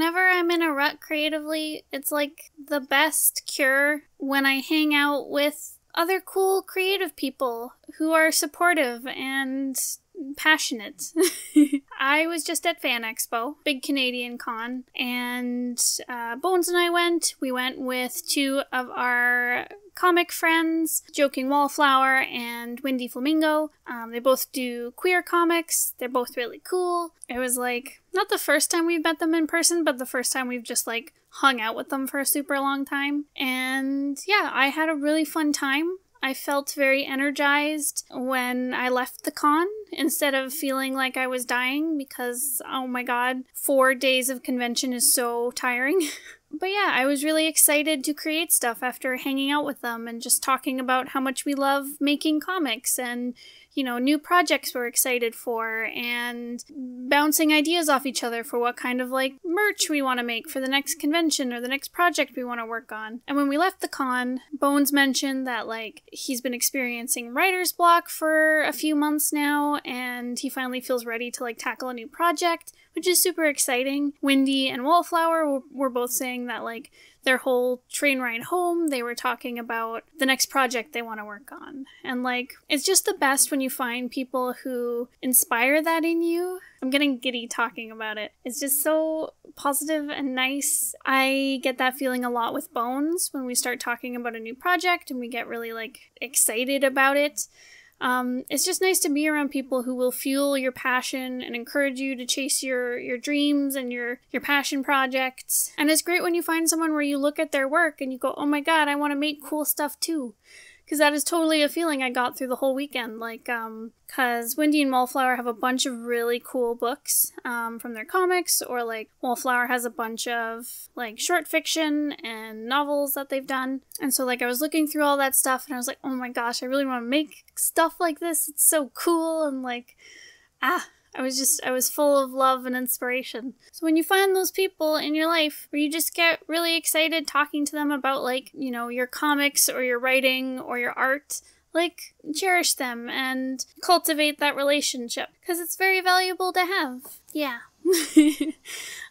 Whenever I'm in a rut creatively, it's like the best cure when I hang out with other cool creative people who are supportive and passionate. I was just at Fan Expo, big Canadian con, and Bones and I went. We went with two of our comic friends, Joking Wallflower and Windy Flamingo. They both do queer comics. They're both really cool. It was like, not the first time we've met them in person, but the first time we've just like hung out with them for a super long time. And yeah, I had a really fun time. I felt very energized when I left the con instead of feeling like I was dying because, oh my god, 4 days of convention is so tiring. But yeah, I was really excited to create stuff after hanging out with them and just talking about how much we love making comics and, you know, new projects we're excited for and bouncing ideas off each other for what kind of, like, merch we want to make for the next convention or the next project we want to work on. And when we left the con, Bones mentioned that, like, he's been experiencing writer's block for a few months now and he finally feels ready to, like, tackle a new project, which is super exciting. Windy and Wallflower were both saying that, like, their whole train ride home, they were talking about the next project they want to work on. And, like, it's just the best when you find people who inspire that in you. I'm getting giddy talking about it. It's just so positive and nice. I get that feeling a lot with Bones when we start talking about a new project and we get really, like, excited about it. It's just nice to be around people who will fuel your passion and encourage you to chase your dreams and your passion projects. And it's great when you find someone where you look at their work and you go, oh my god, I want to make cool stuff too. Because that is totally a feeling I got through the whole weekend. Like, because Windy and Wallflower have a bunch of really cool books from their comics, or like Wallflower has a bunch of like short fiction and novels that they've done. And so like I was looking through all that stuff and I was like, oh my gosh, I really want to make stuff like this. It's so cool. And like, I was full of love and inspiration. So when you find those people in your life where you just get really excited talking to them about, like, you know, your comics or your writing or your art, like, cherish them and cultivate that relationship because it's very valuable to have. Yeah.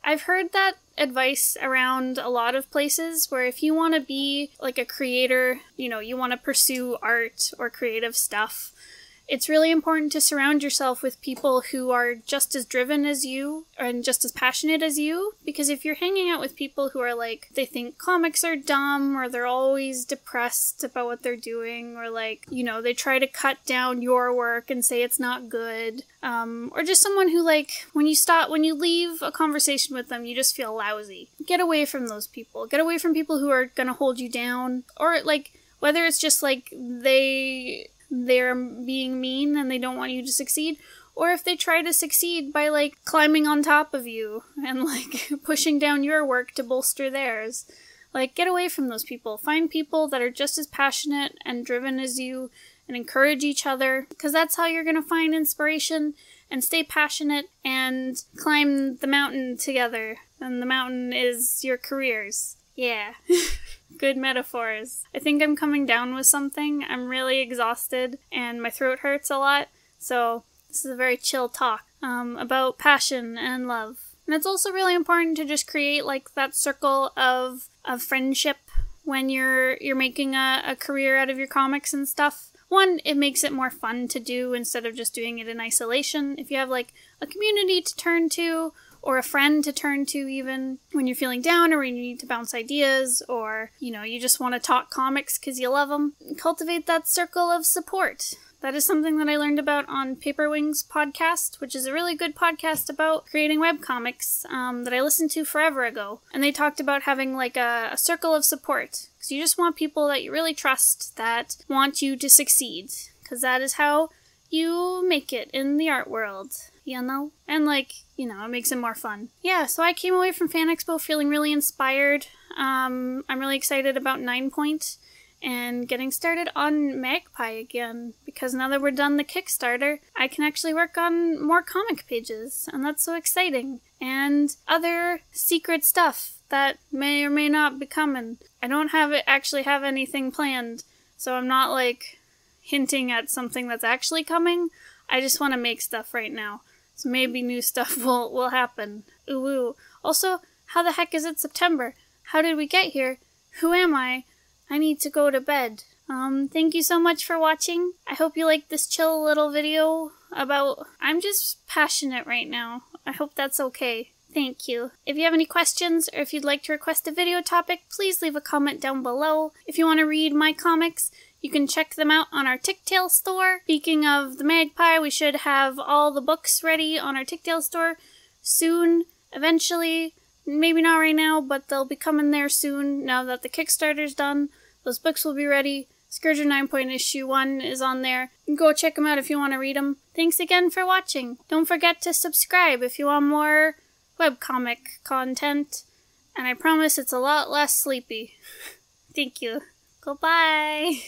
I've heard that advice around a lot of places where if you want to be like a creator, you know, you want to pursue art or creative stuff, it's really important to surround yourself with people who are just as driven as you and just as passionate as you, because if you're hanging out with people who are like, they think comics are dumb or they're always depressed about what they're doing or like, you know, they try to cut down your work and say it's not good, or just someone who like, when you leave a conversation with them, you just feel lousy. Get away from those people. Get away from people who are gonna hold you down, or like, whether it's just like they're being mean and they don't want you to succeed, or if they try to succeed by like climbing on top of you and like pushing down your work to bolster theirs. Like, get away from those people. Find people that are just as passionate and driven as you and encourage each other, because that's how you're gonna find inspiration and stay passionate and climb the mountain together. And the mountain is your careers. Yeah. Good metaphors. I think I'm coming down with something. I'm really exhausted and my throat hurts a lot. So this is a very chill talk about passion and love. And it's also really important to just create like that circle of friendship when you're making a career out of your comics and stuff. One, it makes it more fun to do instead of just doing it in isolation. If you have like a community to turn to, or a friend to turn to even when you're feeling down or when you need to bounce ideas, or, you know, you just want to talk comics because you love them, cultivate that circle of support. That is something that I learned about on Paperwings podcast, which is a really good podcast about creating webcomics that I listened to forever ago. And they talked about having like a circle of support, because you just want people that you really trust that want you to succeed, because that is how you make it in the art world, you know? And like, you know, it makes it more fun. Yeah, so I came away from Fan Expo feeling really inspired. I'm really excited about 9 Point and getting started on Magpie again, because now that we're done the Kickstarter, I can actually work on more comic pages, and that's so exciting. And other secret stuff that may or may not be coming. I don't actually have anything planned, so I'm not like hinting at something that's actually coming. I just want to make stuff right now. So maybe new stuff will happen. Ooh. Also, How the heck is it September? How did we get here? Who am I? I need to go to bed. Thank you so much for watching. I hope you liked this chill little video about... I'm just passionate right now. I hope that's okay. Thank you. If you have any questions or if you'd like to request a video topic, please leave a comment down below. If you want to read my comics, you can check them out on our Ticktail store. Speaking of the Magpie, we should have all the books ready on our Ticktail store soon, eventually. Maybe not right now, but they'll be coming there soon now that the Kickstarter's done. Those books will be ready. Scourger 9 Issue 1 is on there. Go check them out if you want to read them. Thanks again for watching. Don't forget to subscribe if you want more webcomic content. And I promise it's a lot less sleepy. Thank you. Goodbye.